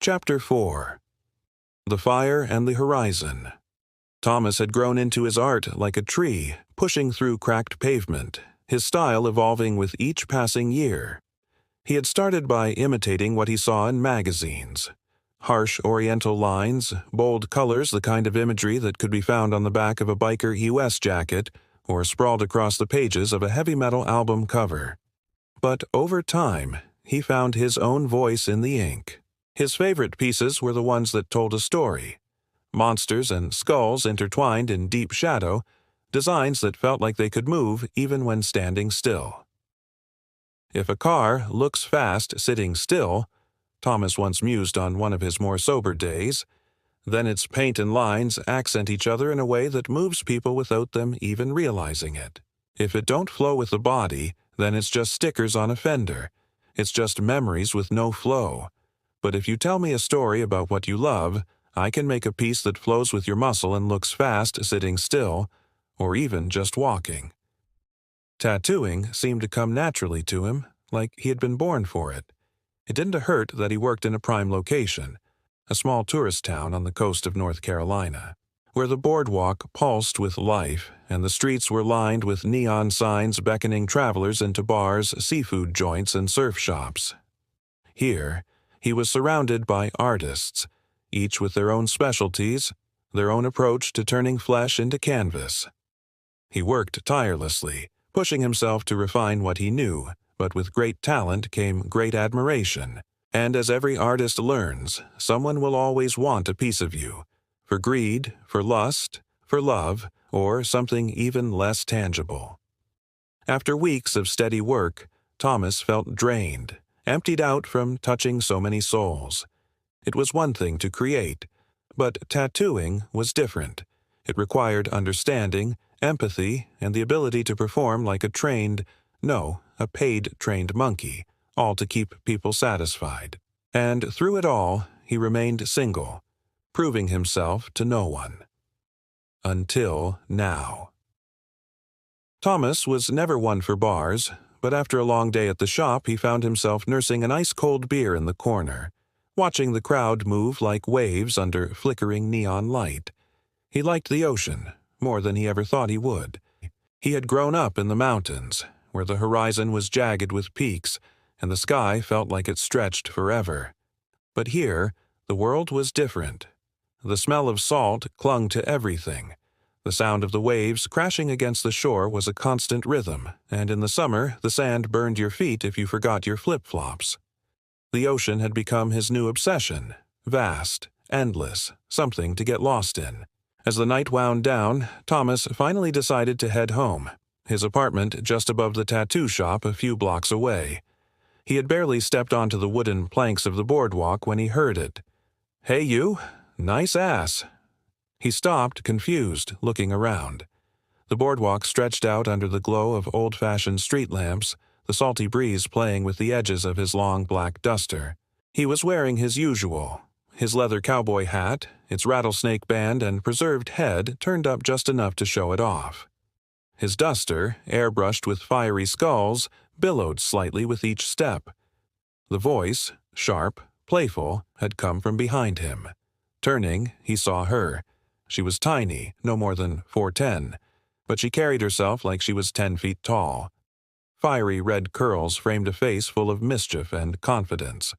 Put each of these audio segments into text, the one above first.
Chapter 4. The Fire and the Horizon. Thomas had grown into his art like a tree, pushing through cracked pavement, his style evolving with each passing year. He had started by imitating what he saw in magazines. Harsh oriental lines, bold colors, the kind of imagery that could be found on the back of a biker US jacket or sprawled across the pages of a heavy metal album cover. But over time, he found his own voice in the ink. His favorite pieces were the ones that told a story. Monsters and skulls intertwined in deep shadow, designs that felt like they could move even when standing still. If a car looks fast sitting still, Thomas once mused on one of his more sober days, then its paint and lines accent each other in a way that moves people without them even realizing it. If it don't flow with the body, then it's just stickers on a fender. It's just memories with no flow. But if you tell me a story about what you love, I can make a piece that flows with your muscle and looks fast sitting still, or even just walking. Tattooing seemed to come naturally to him, like he had been born for it. It didn't hurt that he worked in a prime location, a small tourist town on the coast of North Carolina, where the boardwalk pulsed with life and the streets were lined with neon signs beckoning travelers into bars, seafood joints, and surf shops. Here, he was surrounded by artists, each with their own specialties, their own approach to turning flesh into canvas. He worked tirelessly, pushing himself to refine what he knew, but with great talent came great admiration. And as every artist learns, someone will always want a piece of you, for greed, for lust, for love, or something even less tangible. After weeks of steady work, Thomas felt drained, emptied out from touching so many souls. It was one thing to create, but tattooing was different. It required understanding, empathy, and the ability to perform like a paid trained monkey, all to keep people satisfied. And through it all, he remained single, proving himself to no one. Until now. Thomas was never one for bars, but after a long day at the shop, he found himself nursing an ice-cold beer in the corner, watching the crowd move like waves under flickering neon light. He liked the ocean more than he ever thought he would. He had grown up in the mountains, where the horizon was jagged with peaks, and the sky felt like it stretched forever. But here, the world was different. The smell of salt clung to everything. The sound of the waves crashing against the shore was a constant rhythm, and in the summer, the sand burned your feet if you forgot your flip-flops. The ocean had become his new obsession, vast, endless, something to get lost in. As the night wound down, Thomas finally decided to head home, his apartment just above the tattoo shop a few blocks away. He had barely stepped onto the wooden planks of the boardwalk when he heard it. "Hey you, nice ass." He stopped, confused, looking around. The boardwalk stretched out under the glow of old-fashioned street lamps, the salty breeze playing with the edges of his long black duster. He was wearing his usual, his leather cowboy hat, its rattlesnake band and preserved head turned up just enough to show it off. His duster, airbrushed with fiery skulls, billowed slightly with each step. The voice, sharp, playful, had come from behind him. Turning, he saw her. She was tiny, no more than 4'10", but she carried herself like she was 10 feet tall. Fiery red curls framed a face full of mischief and confidence.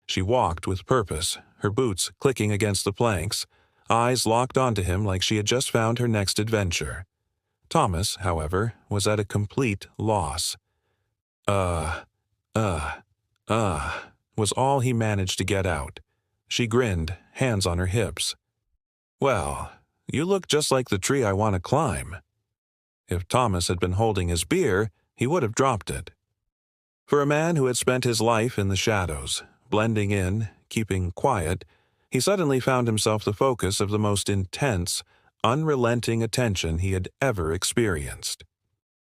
She walked with purpose, her boots clicking against the planks, eyes locked onto him like she had just found her next adventure. Thomas, however, was at a complete loss. Was all he managed to get out. She grinned, hands on her hips. "Well, you look just like the tree I want to climb." If Thomas had been holding his beer, he would have dropped it. For a man who had spent his life in the shadows, blending in, keeping quiet, he suddenly found himself the focus of the most intense, unrelenting attention he had ever experienced.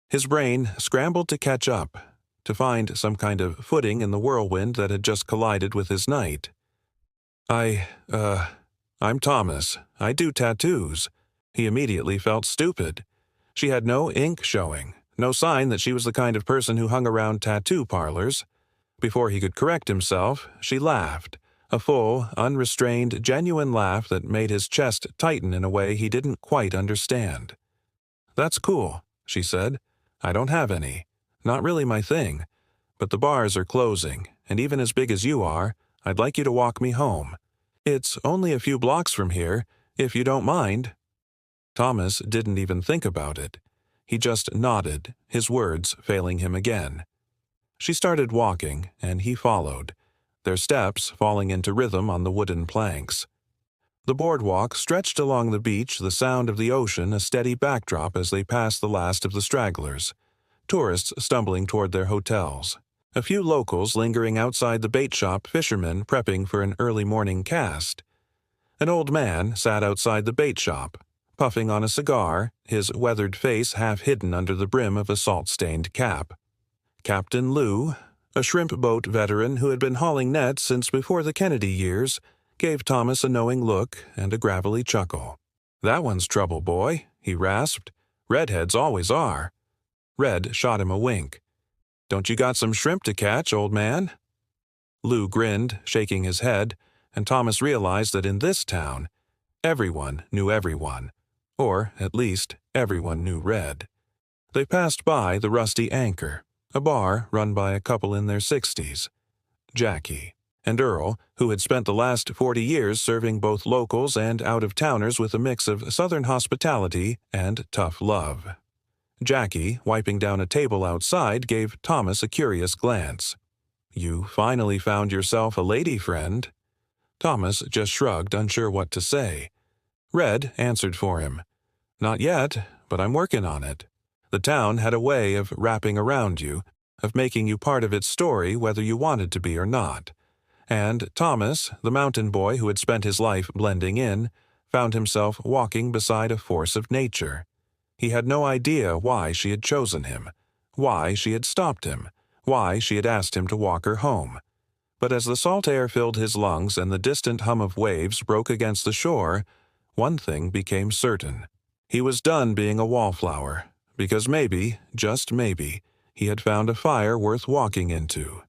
His brain scrambled to catch up, to find some kind of footing in the whirlwind that had just collided with his night. I'm Thomas. I do tattoos." He immediately felt stupid. She had no ink showing, no sign that she was the kind of person who hung around tattoo parlors. Before he could correct himself, she laughed, A full, unrestrained, genuine laugh that made his chest tighten in a way he didn't quite understand. "That's cool," she said. "I don't have any. Not really my thing. But the bars are closing, and even as big as you are, I'd like you to walk me home. It's only a few blocks from here, if you don't mind." Thomas didn't even think about it. He just nodded, his words failing him again. She started walking, and he followed, their steps falling into rhythm on the wooden planks. The boardwalk stretched along the beach, the sound of the ocean a steady backdrop as they passed the last of the stragglers, tourists stumbling toward their hotels. A few locals lingering outside the bait shop, fishermen prepping for an early morning cast. An old man sat outside the bait shop, puffing on a cigar, his weathered face half hidden under the brim of a salt-stained cap. Captain Lou, a shrimp boat veteran who had been hauling nets since before the Kennedy years, gave Thomas a knowing look and a gravelly chuckle. "That one's trouble, boy," he rasped. "Redheads always are." Red shot him a wink. "Don't you got some shrimp to catch, old man?" Lou grinned, shaking his head, and Thomas realized that in this town, everyone knew everyone. Or, at least, everyone knew Red. They passed by the Rusty Anchor, a bar run by a couple in their 60s. Jackie and Earl, who had spent the last 40 years serving both locals and out-of-towners with a mix of Southern hospitality and tough love. Jackie, wiping down a table outside, gave Thomas a curious glance. "You finally found yourself a lady friend." Thomas just shrugged, unsure what to say. Red answered for him. "Not yet, but I'm working on it." The town had a way of wrapping around you, of making you part of its story whether you wanted to be or not. And Thomas, the mountain boy who had spent his life blending in, found himself walking beside a force of nature. He had no idea why she had chosen him, why she had stopped him, why she had asked him to walk her home. But as the salt air filled his lungs and the distant hum of waves broke against the shore, one thing became certain. He was done being a wallflower, because maybe, just maybe, he had found a fire worth walking into.